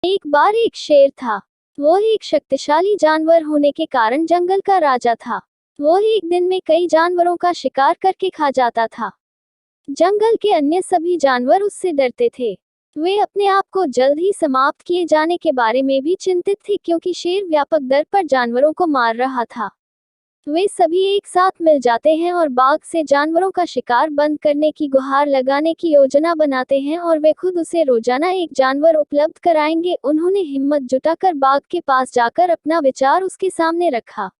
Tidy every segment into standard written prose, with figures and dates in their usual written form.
एक बार एक शेर था। वह एक शक्तिशाली जानवर होने के कारण जंगल का राजा था। वह एक दिन में कई जानवरों का शिकार करके खा जाता था। जंगल के अन्य सभी जानवर उससे डरते थे। वे अपने आप को जल्द ही समाप्त किए जाने के बारे में भी चिंतित थे, क्योंकि शेर व्यापक दर पर जानवरों को मार रहा था। वे सभी एक साथ मिल जाते हैं और बाघ से जानवरों का शिकार बंद करने की गुहार लगाने की योजना बनाते हैं, और वे खुद उसे रोजाना एक जानवर उपलब्ध कराएंगे। उन्होंने हिम्मत जुटाकर बाघ के पास जाकर अपना विचार उसके सामने रखा।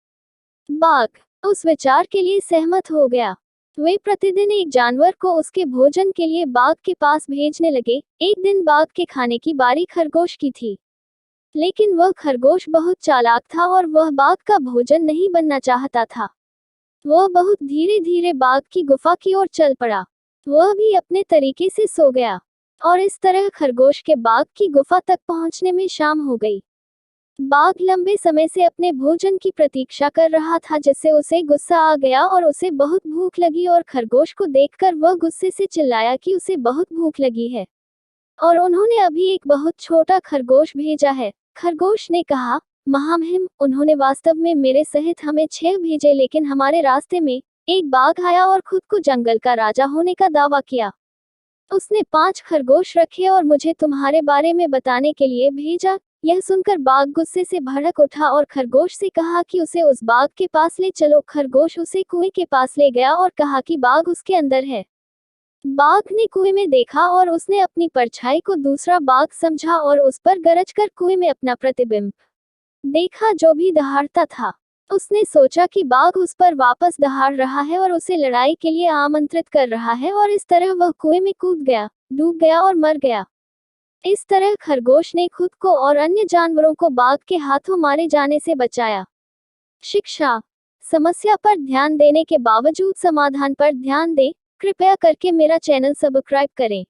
बाघ उस विचार के लिए सहमत हो गया। वे प्रतिदिन एक जानवर को उसके भोजन के लिए बाघ के पास भेजने लगे। एक दिन बाघ के खाने की बारी खरगोश की थी, लेकिन वह खरगोश बहुत चालाक था और वह बाघ का भोजन नहीं बनना चाहता था। वह बहुत धीरे धीरे बाघ की गुफा की ओर चल पड़ा। वह भी अपने तरीके से सो गया, और इस तरह खरगोश के बाघ की गुफा तक पहुंचने में शाम हो गई। बाघ लंबे समय से अपने भोजन की प्रतीक्षा कर रहा था, जिससे उसे गुस्सा आ गया और उसे बहुत भूख लगी, और खरगोश को देखकर वह गुस्से से चिल्लाया कि उसे बहुत भूख लगी है और उन्होंने अभी एक बहुत छोटा खरगोश भेजा है। खरगोश ने कहा, महामहिम, उन्होंने वास्तव में मेरे सहित हमें 6 भेजे, लेकिन हमारे रास्ते में एक बाघ आया और खुद को जंगल का राजा होने का दावा किया। उसने 5 खरगोश रखे और मुझे तुम्हारे बारे में बताने के लिए भेजा। यह सुनकर बाघ गुस्से से भड़क उठा और खरगोश से कहा कि उसे उस बाघ के पास ले चलो। खरगोश उसे कुएं के पास ले गया और कहा कि बाघ उसके अंदर है। बाघ ने कुएं में देखा और उसने अपनी परछाई को दूसरा बाघ समझा और उस पर गरजकर कुएं में अपना प्रतिबिंब देखा, जो भी दहाड़ता था। उसने सोचा कि बाघ उस पर वापस दहाड़ रहा है और उसे लड़ाई के लिए आमंत्रित कर रहा है, और इस तरह वह कुएं में कूद गया, डूब गया और मर गया। इस तरह खरगोश ने खुद को और अन्य जानवरों को बाघ के हाथों मारे जाने से बचाया। शिक्षा। समस्या पर ध्यान देने के बावजूद समाधान पर ध्यान दें। कृपया करके मेरा चैनल सब्सक्राइब करें।